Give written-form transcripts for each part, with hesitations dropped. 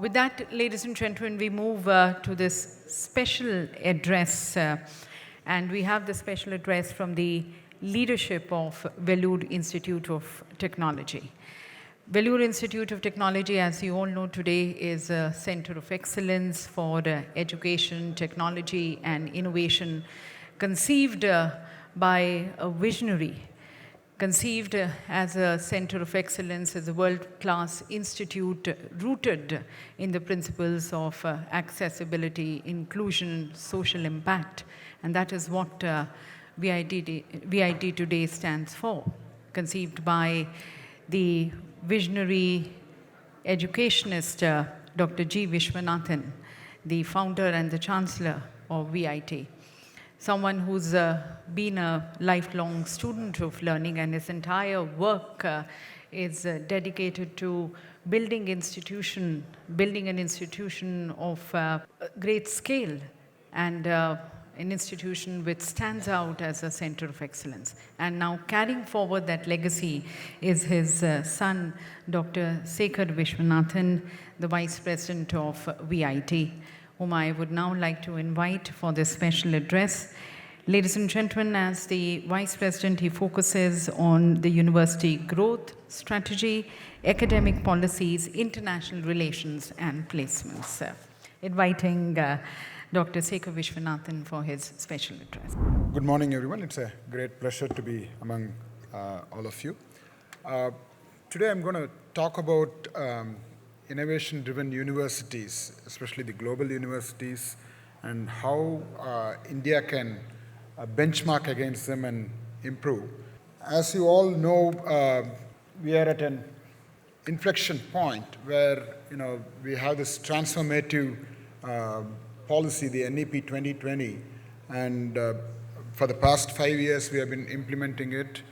With that, ladies and gentlemen, we move to this special address. And we have the special address from the leadership of Vellore Institute of Technology. Vellore Institute of Technology, as you all know today, is a center of excellence for education, technology, and innovation, conceived by a visionary, conceived as a center of excellence, as a world-class institute rooted in the principles of accessibility, inclusion, social impact. And that is what VIT today stands for, conceived by the visionary educationist Dr. G. Visvanathan, the founder and the chancellor of VIT. Someone who's been a lifelong student of learning, and his entire work is dedicated to building an institution of great scale, and an institution which stands out as a center of excellence. And now carrying forward that legacy is his son, Dr. Sekar Visvanathan, the Vice President of VIT, whom I would now like to invite for this special address. Ladies and gentlemen, as the Vice President, he focuses on the university growth, strategy, academic policies, international relations, and placements. Inviting Dr. Sekar Visvanathan for his special address. Good morning, everyone. It's a great pleasure to be among all of you. Today I'm going to talk about innovation-driven universities, especially the global universities, and how India can benchmark against them and improve. As you all know, we are at an inflection point where we have this transformative policy, the NEP 2020, and for the past 5 years we have been implementing it,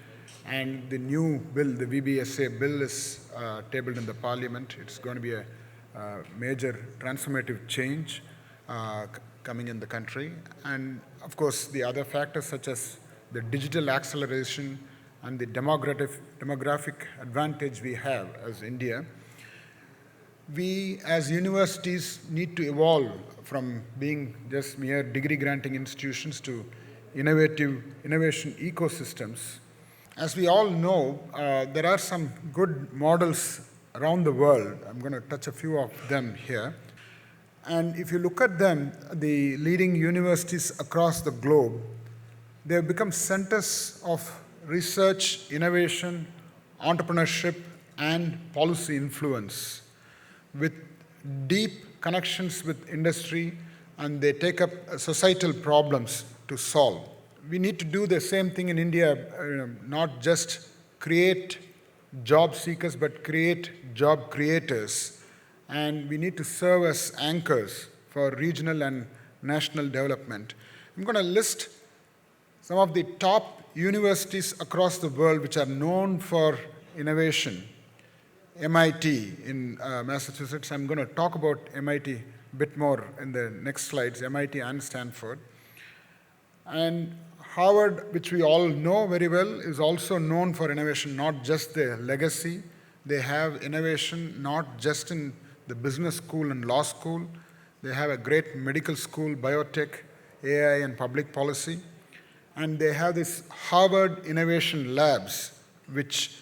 and the new bill, the VBSA bill, is tabled in the parliament. It's going to be a major transformative change coming in the country, and of course the other factors such as the digital acceleration and the demographic advantage we have as India. We as universities need to evolve from being just mere degree granting institutions to innovation ecosystems. As we all know, there are some good models around the world. I'm going to touch a few of them here. And if you look at them, the leading universities across the globe, they have become centers of research, innovation, entrepreneurship, and policy influence, with deep connections with industry, and they take up societal problems to solve. We need to do the same thing in India, not just create job seekers, but create job creators. And we need to serve as anchors for regional and national development. I'm going to list some of the top universities across the world which are known for innovation. MIT in Massachusetts. I'm going to talk about MIT a bit more in the next slides, MIT and Stanford. And Harvard, which we all know very well, is also known for innovation, not just their legacy. They have innovation not just in the business school and law school. They have a great medical school, biotech, AI, and public policy. And they have this Harvard Innovation Labs, which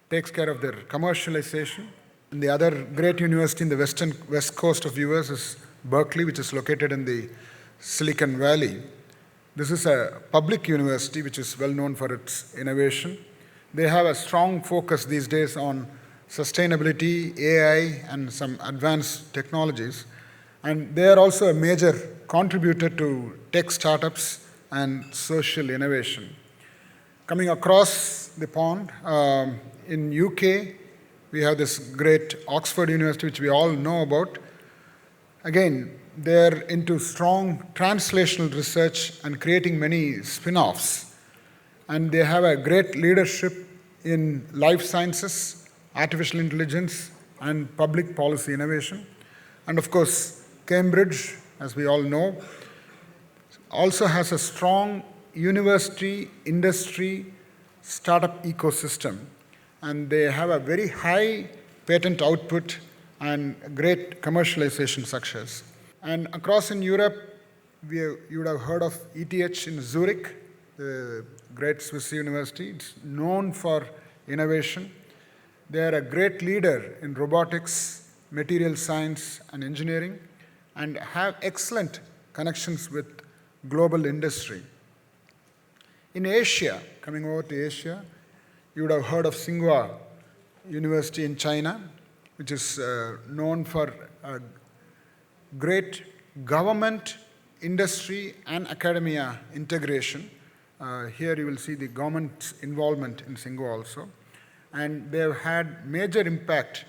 takes care of their commercialization. And the other great university in the west coast of US is Berkeley, which is located in the Silicon Valley. This is a public university which is well known for its innovation. They have a strong focus these days on sustainability, AI, and some advanced technologies. And they are also a major contributor to tech startups and social innovation. Coming across the pond, in UK, we have this great Oxford University, which we all know about. Again, they're into strong translational research and creating many spin-offs. And they have a great leadership in life sciences, artificial intelligence, and public policy innovation. And of course, Cambridge, as we all know, also has a strong university, industry, startup ecosystem. And they have a very high patent output and great commercialization success. And across in Europe, you would have heard of ETH in Zurich, the great Swiss university. It's known for innovation. They are a great leader in robotics, material science, and engineering, and have excellent connections with global industry. In Asia, coming over to Asia, you would have heard of Tsinghua University in China, which is known for great government, industry, and academia integration. Here you will see the government's involvement in Tsinghua also. And they have had major impact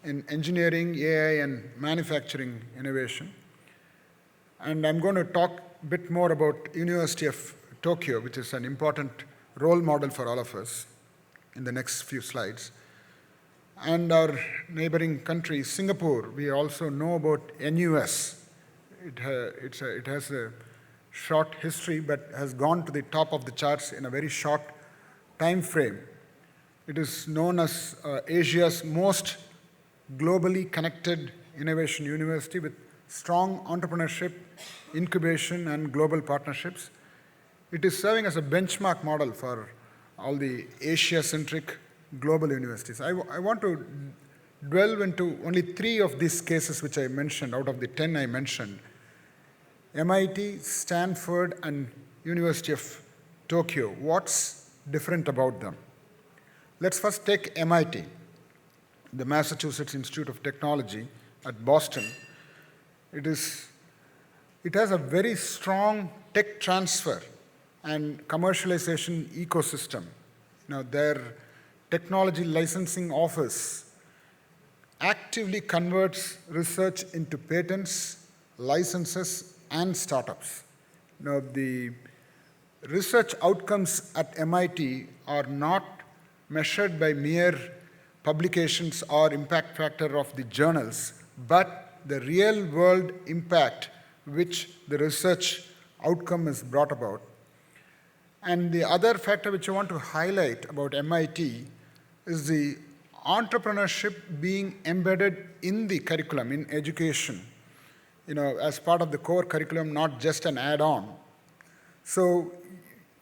in engineering, AI, and manufacturing innovation. And I'm going to talk a bit more about University of Tokyo, which is an important role model for all of us in the next few slides. And our neighboring country, Singapore, we also know about NUS. It has a short history, but has gone to the top of the charts in a very short time frame. It is known as Asia's most globally connected innovation university with strong entrepreneurship, incubation, and global partnerships. It is serving as a benchmark model for all the Asia-centric global universities. I want to delve into only 3 of these cases which I mentioned out of the 10 I mentioned. MIT, Stanford, and University of Tokyo. What's different about them? Let's first take MIT, the Massachusetts Institute of Technology at Boston. It has a very strong tech transfer and commercialization ecosystem. Now, their technology licensing office actively converts research into patents, licenses, and startups. Now, the research outcomes at MIT are not measured by mere publications or impact factor of the journals, but the real world impact which the research outcome is brought about. And the other factor which I want to highlight about MIT is the entrepreneurship being embedded in the curriculum, in education, as part of the core curriculum, not just an add-on. So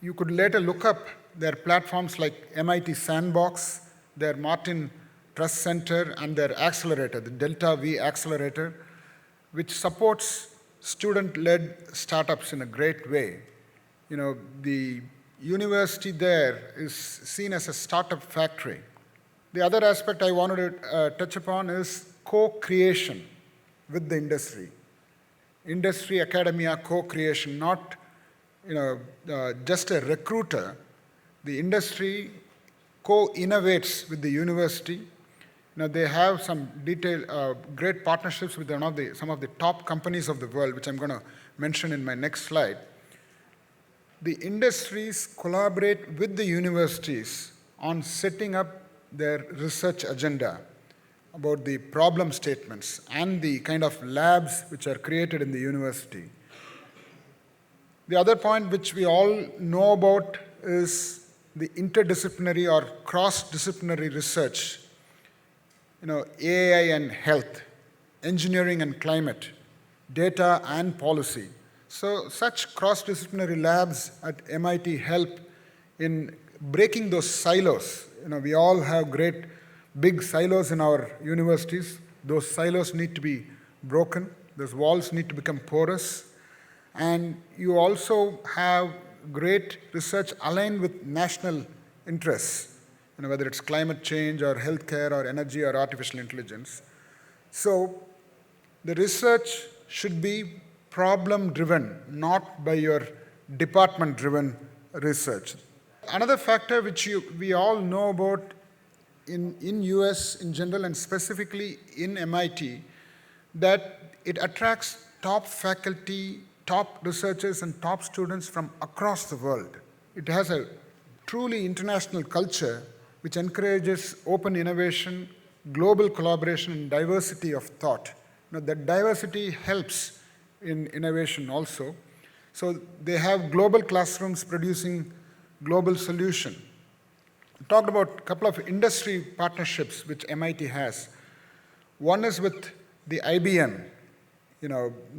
you could later look up their platforms like MIT Sandbox, their Martin Trust Center, and their accelerator, the Delta V Accelerator, which supports student-led startups in a great way. The university there is seen as a startup factory. The other aspect I wanted to touch upon is co-creation with the industry. Industry, academia, co-creation, not just a recruiter. The industry co-innovates with the university. They have some great partnerships with some of the top companies of the world, which I'm going to mention in my next slide. The industries collaborate with the universities on setting up their research agenda about the problem statements and the kind of labs which are created in the university. The other point which we all know about is the interdisciplinary or cross-disciplinary research. AI and health, engineering and climate, data and policy. So such cross-disciplinary labs at MIT help in breaking those silos. We all have great big silos in our universities. Those silos need to be broken. Those walls need to become porous. And you also have great research aligned with national interests, whether it's climate change or healthcare or energy or artificial intelligence. So the research should be problem-driven, not by your department-driven research. Another factor which we all know about in US in general and specifically in MIT, that it attracts top faculty, top researchers, and top students from across the world. It has a truly international culture which encourages open innovation, global collaboration, and diversity of thought. That diversity helps in innovation also. So they have global classrooms producing global solution. We talked about a couple of industry partnerships which MIT has. One is with the IBM.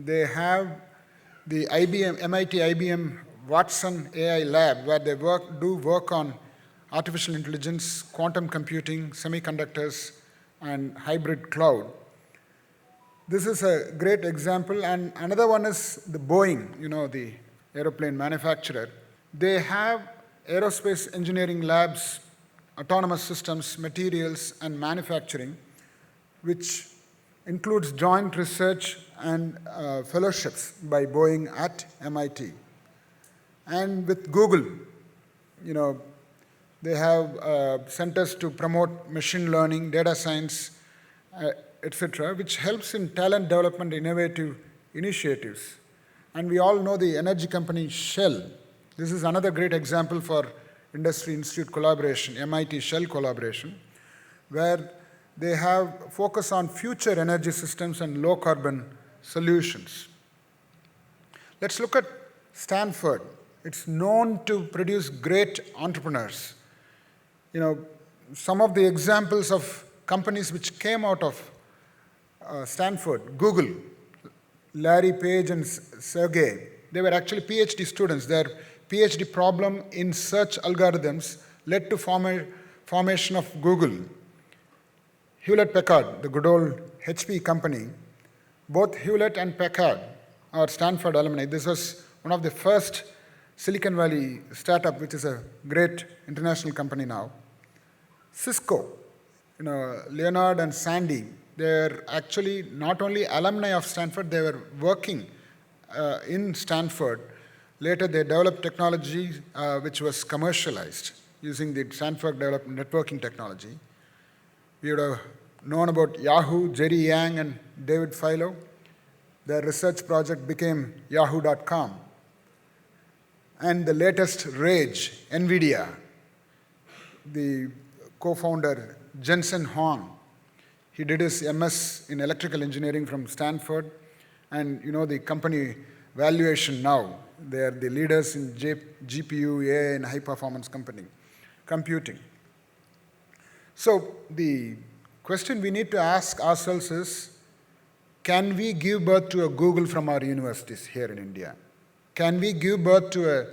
They have the MIT IBM Watson AI lab, where they do work on artificial intelligence, quantum computing, semiconductors, and hybrid cloud. This is a great example. And another one is the Boeing, the aeroplane manufacturer. They have aerospace engineering labs, autonomous systems, materials, and manufacturing, which includes joint research and fellowships by Boeing at MIT. And with Google, they have centers to promote machine learning, data science, etc., which helps in talent development, innovative initiatives. And we all know the energy company Shell. This is another great example for industry-institute collaboration, MIT Shell collaboration, where they have focus on future energy systems and low-carbon solutions. Let's look at Stanford. It's known to produce great entrepreneurs. Some of the examples of companies which came out of Stanford, Google, Larry Page and Sergey, they were actually PhD students. Their PhD problem in search algorithms led to formation of Google. Hewlett-Packard, the good old HP company, both Hewlett and Packard are Stanford alumni. This was one of the first Silicon Valley startup, which is a great international company now. Cisco, Leonard and Sandy, they're actually not only alumni of Stanford, they were working in Stanford. Later, they developed technology which was commercialized using the Stanford developed networking technology. We would have known about Yahoo, Jerry Yang and David Filo. Their research project became yahoo.com. And the latest rage, NVIDIA, the co-founder Jensen Huang, he did his MS in electrical engineering from Stanford. And the company valuation now, they are the leaders in GPU, AI, and high-performance computing. So the question we need to ask ourselves is, can we give birth to a Google from our universities here in India? Can we give birth to a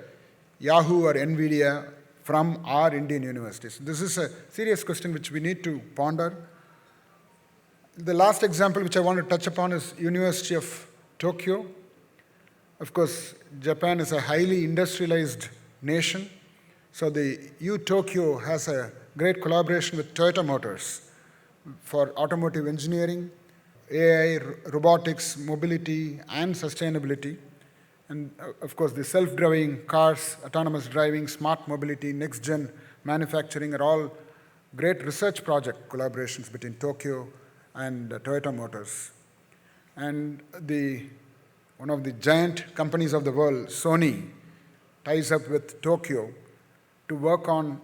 Yahoo or NVIDIA from our Indian universities? This is a serious question which we need to ponder. The last example which I want to touch upon is University of Tokyo. Of course, Japan is a highly industrialized nation. So the U Tokyo has a great collaboration with Toyota Motors for automotive engineering, AI, robotics, mobility, and sustainability. And of course, the self-driving cars, autonomous driving, smart mobility, next-gen manufacturing are all great research project collaborations between Tokyo and Toyota Motors. And one of the giant companies of the world, Sony, ties up with Tokyo to work on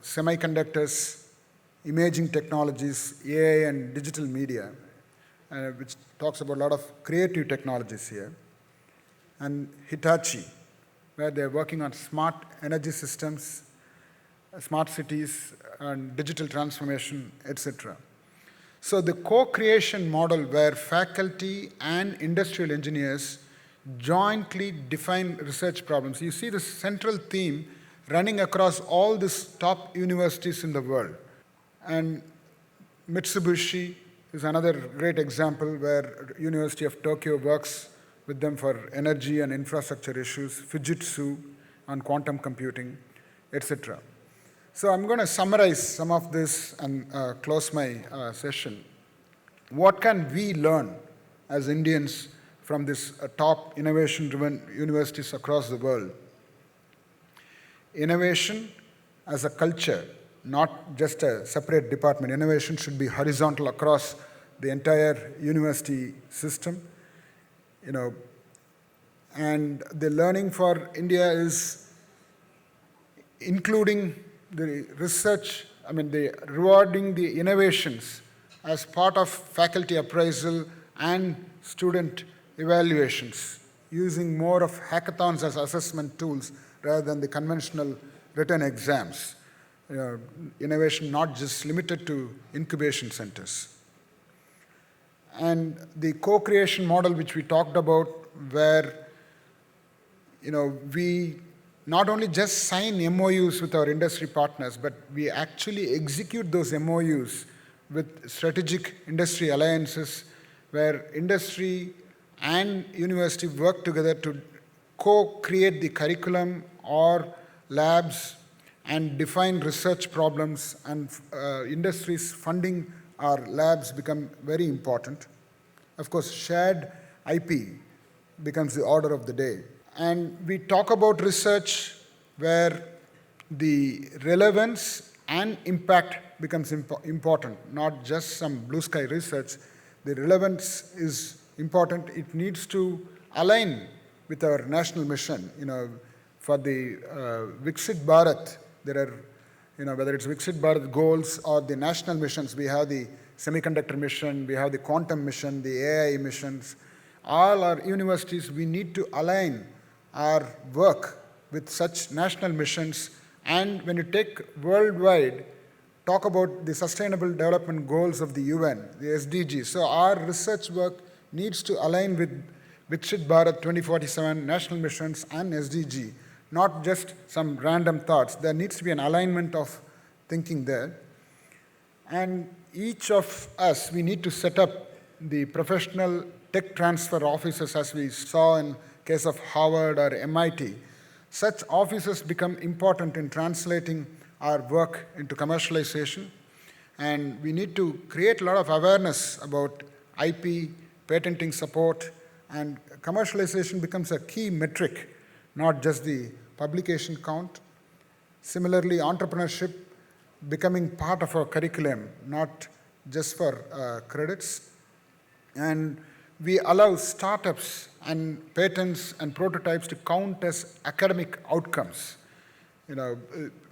semiconductors, imaging technologies, AI and digital media, which talks about a lot of creative technologies here. And Hitachi, where they're working on smart energy systems, smart cities, and digital transformation, etc. So the co-creation model where faculty and industrial engineers jointly define research problems. You see the central theme running across all these top universities in the world. And Mitsubishi is another great example where University of Tokyo works with them for energy and infrastructure issues, Fujitsu on quantum computing, etc. So I'm going to summarize some of this and close my session. What can we learn as Indians from these top innovation-driven universities across the world? Innovation as a culture, not just a separate department. Innovation should be horizontal across the entire university system. And the learning for India is including the research, the rewarding the innovations as part of faculty appraisal and student evaluations, using more of hackathons as assessment tools rather than the conventional written exams. Innovation not just limited to incubation centers. And the co-creation model which we talked about, where we not only just sign MOUs with our industry partners, but we actually execute those MOUs with strategic industry alliances where industry and university work together to co-create the curriculum or labs and define research problems, and industries funding our labs become very important. Of course, shared IP becomes the order of the day. And we talk about research where the relevance and impact becomes important, not just some blue sky research. The relevance is important. It needs to align with our national mission. For the Viksit Bharat, there are, whether it's Viksit Bharat goals or the national missions, we have the semiconductor mission, we have the quantum mission, the AI missions. All our universities, we need to align our work with such national missions. And when you take worldwide, talk about the Sustainable Development Goals of the UN, the SDGs. So our research work needs to align with Viksit Bharat 2047, national missions, and SDG, not just some random thoughts. There needs to be an alignment of thinking there. And each of us, we need to set up the professional tech transfer offices, as we saw in case of Harvard or MIT. Such offices become important in translating our work into commercialization. And we need to create a lot of awareness about IP, patenting support, and commercialization becomes a key metric, not just the publication count. Similarly, entrepreneurship becoming part of our curriculum, not just for credits. And we allow startups and patents and prototypes to count as academic outcomes.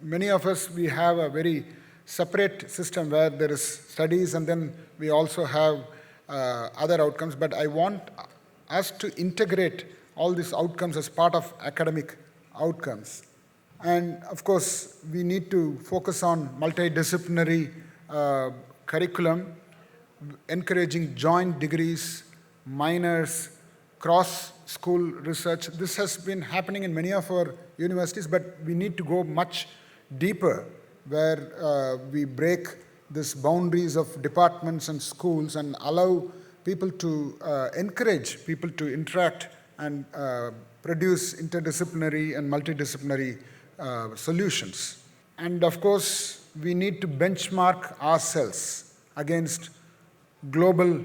Many of us, we have a very separate system where there is studies and then we also have other outcomes, but I want us to integrate all these outcomes as part of academic outcomes. And of course, we need to focus on multidisciplinary curriculum, encouraging joint degrees, minors, cross-school research. This has been happening in many of our universities, but we need to go much deeper, where we break these boundaries of departments and schools and allow people to encourage people to interact and produce interdisciplinary and multidisciplinary solutions. And of course, we need to benchmark ourselves against global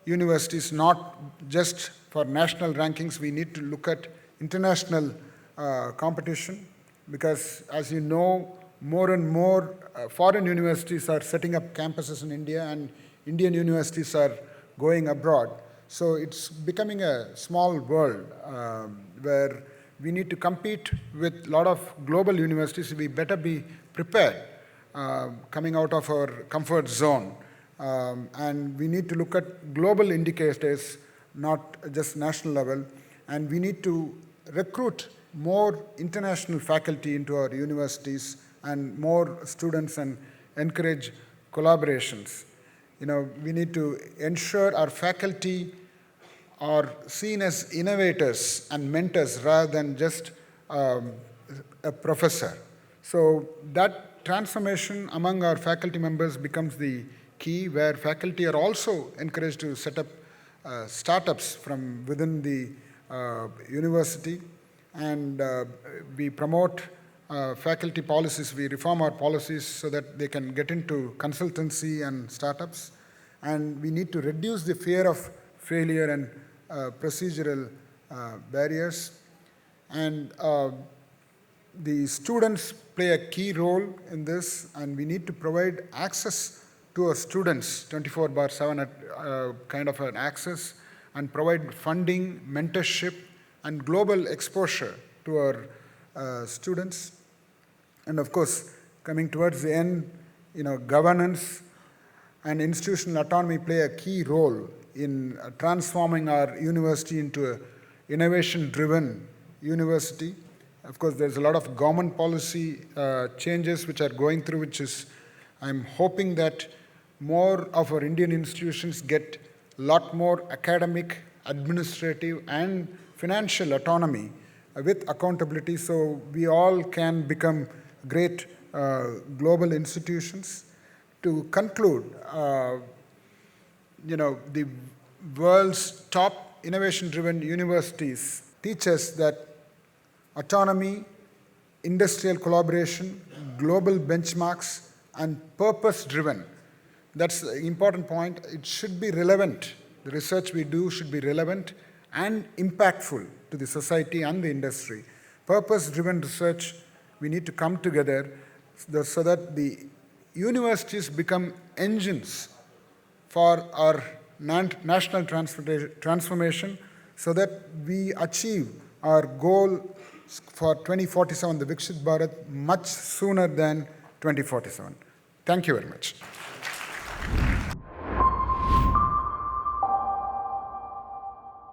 universities, not just for national rankings. We need to look at international competition, because as you know, more and more foreign universities are setting up campuses in India, and Indian universities are going abroad. So it's becoming a small world where we need to compete with a lot of global universities. We better be prepared coming out of our comfort zone. And we need to look at global indicators, not just national level. And we need to recruit more international faculty into our universities and more students and encourage collaborations. We need to ensure our faculty are seen as innovators and mentors rather than just a professor. So that transformation among our faculty members becomes the key, where faculty are also encouraged to set up startups from within the university, and we promote faculty policies. We reform our policies so that they can get into consultancy and startups, and we need to reduce the fear of failure and procedural barriers. And the students play a key role in this, and we need to provide access to our students 24/7 kind of an access, and provide funding, mentorship, and global exposure to our students. And of course, coming towards the end, governance and institutional autonomy play a key role in transforming our university into an innovation-driven university. Of course, there's a lot of government policy changes which are going through, which is, I'm hoping that more of our Indian institutions get lot more academic, administrative, and financial autonomy with accountability, so we all can become great global institutions. To conclude, the world's top innovation-driven universities teach us that autonomy, industrial collaboration, global benchmarks, and purpose-driven. That's the important point. It should be relevant. The research we do should be relevant and impactful to the society and the industry. Purpose-driven research, we need to come together so that the universities become engines for our national transformation, so that we achieve our goal for 2047, the Viksit Bharat, much sooner than 2047. Thank you very much.